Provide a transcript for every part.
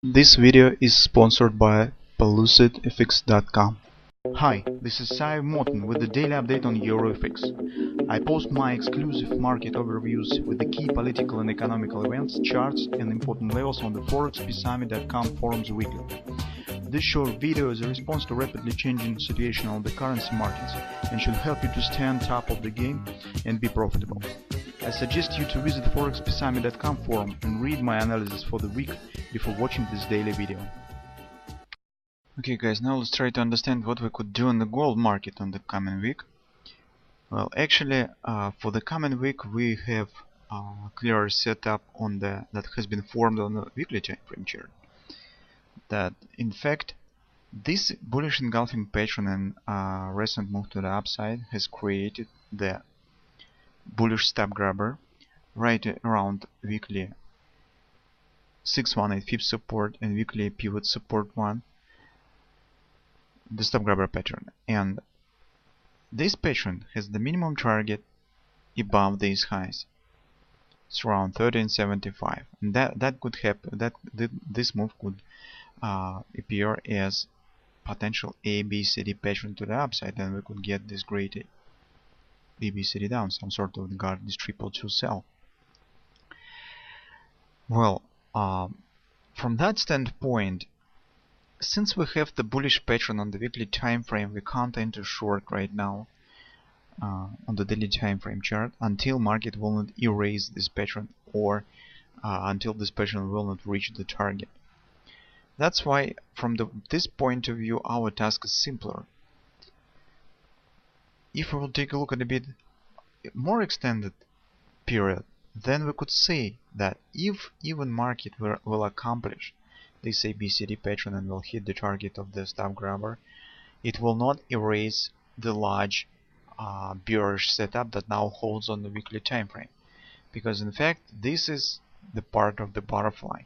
This video is sponsored by PelucidFX.com. Hi, this is Sive Morten with the daily update on EuroFX. I post my exclusive market overviews with the key political and economical events, charts, and important levels on the ForexPeaceArmy.com forums weekly. This short video is a response to rapidly changing situation on the currency markets and should help you to stay on top of the game and be profitable. I suggest you to visit ForexPeaceArmy.com forum and read my analysis for the week before watching this daily video. Okay guys, now let's try to understand what we could do on the gold market on the coming week. Well, actually, for the coming week we have a clear setup on that has been formed on the weekly time frame chart. That in fact this bullish engulfing pattern and recent move to the upside has created the bullish stop grabber right around weekly 618 fib support and weekly pivot support 1, the stop grabber pattern, and this pattern has the minimum target above these highs. It's around 1375, and that could happen. This move could appear as potential ABCD pattern to the upside, and we could get this great ABCD down, some sort of guard this 222 sell. Well, from that standpoint, since we have the bullish pattern on the weekly time frame, we can't enter short right now on the daily time frame chart until market will not erase this pattern or until this pattern will not reach the target. That's why from this point of view our task is simpler. If we will take a look at a bit more extended period, then we could say that if even market will accomplish this ABCD pattern and will hit the target of the stop grabber, it will not erase the large bearish setup that now holds on the weekly time frame, because in fact this is the part of the butterfly,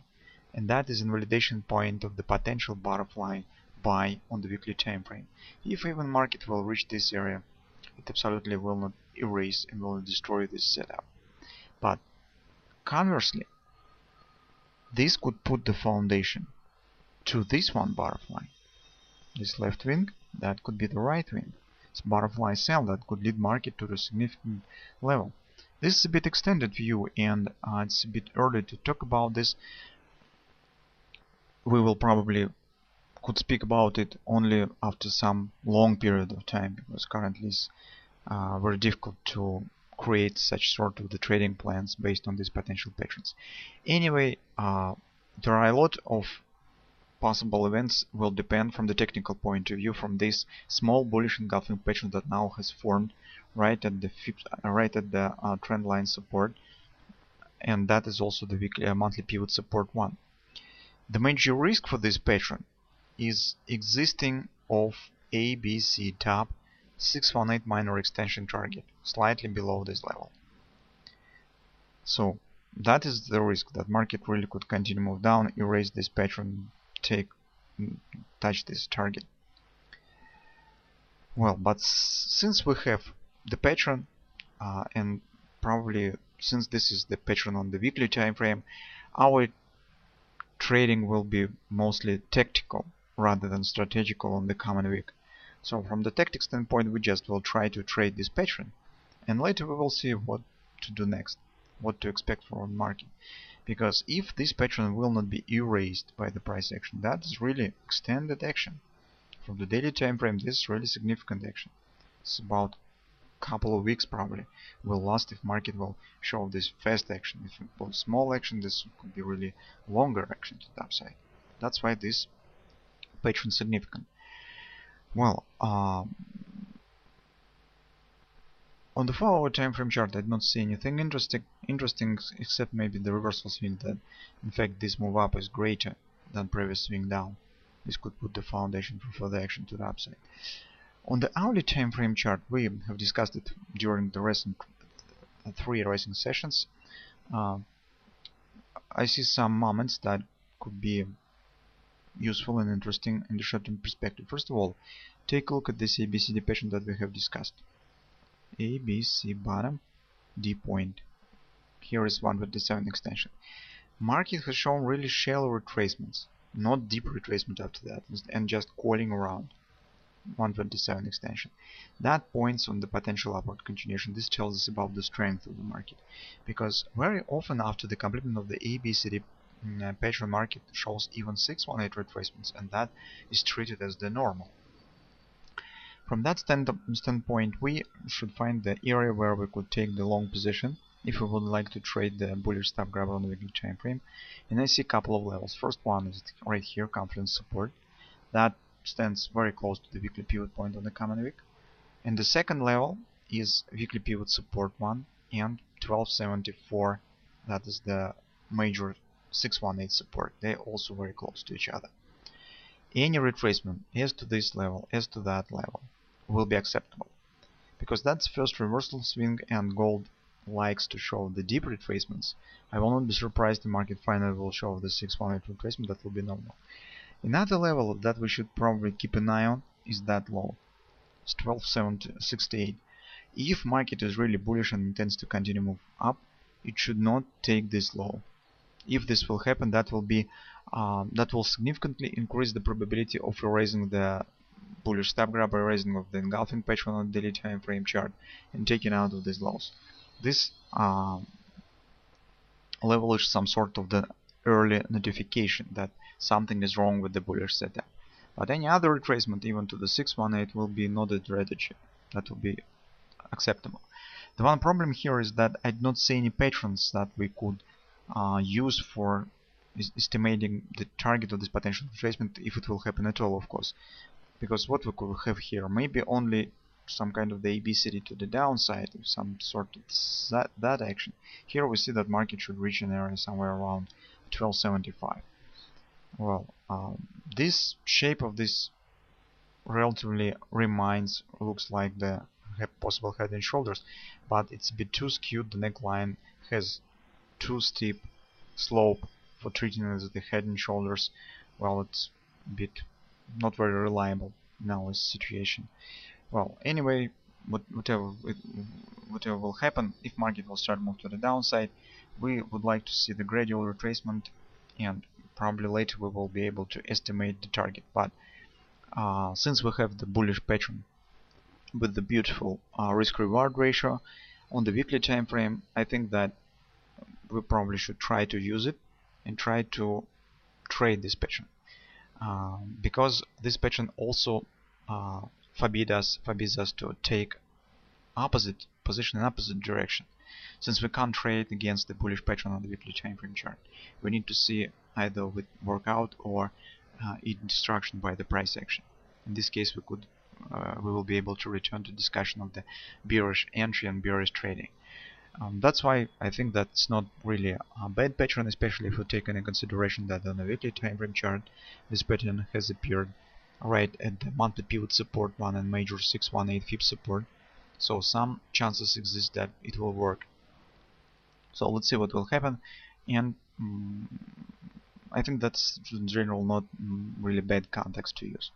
and that is invalidation point of the potential butterfly buy on the weekly time frame. If even market will reach this area, it absolutely will not erase and will destroy this setup. But conversely, this could put the foundation to this one butterfly. This left wing, that could be the right wing. It's butterfly sell that could lead market to the significant level. This is a bit extended view, and it's a bit early to talk about this. We will probably could speak about it only after some long period of time, because currently it's very difficult to create such sort of the trading plans based on these potential patterns. Anyway, there are a lot of possible events will depend from the technical point of view from this small bullish engulfing pattern that now has formed right at the trend line support, and that is also the weekly monthly pivot support 1. The major risk for this pattern is existing of ABC top 618 minor extension target slightly below this level. So that is the risk that market really could continue move down, erase this pattern, touch this target. Well, but since we have the pattern and probably since this is the pattern on the weekly time frame, our trading will be mostly tactical rather than strategical on the coming week. So from the tactics standpoint, we just will try to trade this pattern, and later we will see what to do next, what to expect from the market. Because if this pattern will not be erased by the price action, that is really extended action. From the daily time frame, this is really significant action. It's about a couple of weeks probably will last if market will show this fast action. If it was small action, this could be really longer action to the upside. That's why this pattern is significant. Well, on the 4-hour time frame chart, I did not see anything interesting except maybe the reversal swing, that in fact this move up is greater than previous swing down. This could put the foundation for further action to the upside. On the hourly time frame chart, we have discussed it during the recent 3 rising sessions. I see some moments that could be useful and interesting in the short-term perspective. First of all, take a look at this ABCD pattern that we have discussed. ABC bottom, D point. Here is 127 extension. Market has shown really shallow retracements not deep retracement after that, and just calling around 127 extension. That points on the potential upward continuation. This tells us about the strength of the market, because very often after the completion of the ABCD pattern, market shows even 618 retracements, and that is treated as the normal. From that standpoint, we should find the area where we could take the long position if we would like to trade the bullish stop grabber on the weekly time frame. And I see a couple of levels. First one is right here, confidence support. That stands very close to the weekly pivot point on the common wick. And the second level is weekly pivot support 1 and 1274. That is the major 618 support. They're also very close to each other. Any retracement as to this level, as to that level, will be acceptable, because that's first reversal swing and gold likes to show the deep retracements. I will not be surprised the market finally will show the 618 retracement. That will be normal. Another level that we should probably keep an eye on is that low. It's 1268. If market is really bullish and intends to continue move up, it should not take this low. If this will happen, that will significantly increase the probability of erasing the bullish stop grab, erasing of the engulfing pattern on the daily time frame chart, and taking out of these lows. This level is some sort of the early notification that something is wrong with the bullish setup. But any other retracement, even to the 618, will be not a strategy. That will be acceptable. The one problem here is that I do not see any patterns that we could use for estimating the target of this potential retracement, if it will happen at all, of course. Because what we could have here, maybe only some kind of the ABCD to the downside, some sort of that action. Here we see that market should reach an area somewhere around 1275. Well, this shape of this relatively looks like the possible head and shoulders, but it's a bit too skewed. The neckline has too steep slope for treating it as the head and shoulders. Well, it's a bit not very reliable in our situation. Well, anyway, whatever will happen, if market will start move to the downside, we would like to see the gradual retracement, and probably later we will be able to estimate the target. But since we have the bullish pattern with the beautiful risk-reward ratio on the weekly time frame, I think that we probably should try to use it and try to trade this pattern, because this pattern also forbids us to take opposite position in opposite direction. Since we can't trade against the bullish pattern on the weekly time frame chart, we need to see either with workout or destruction by the price action. In this case, we will be able to return to discussion of the bearish entry and bearish trading. That's why I think that's not really a bad pattern, especially if we take into consideration that on the weekly time frame chart this pattern has appeared right at the monthly pivot support 1 and major 618 fib support, so some chances exist that it will work. So let's see what will happen, and I think that's in general not really bad context to use.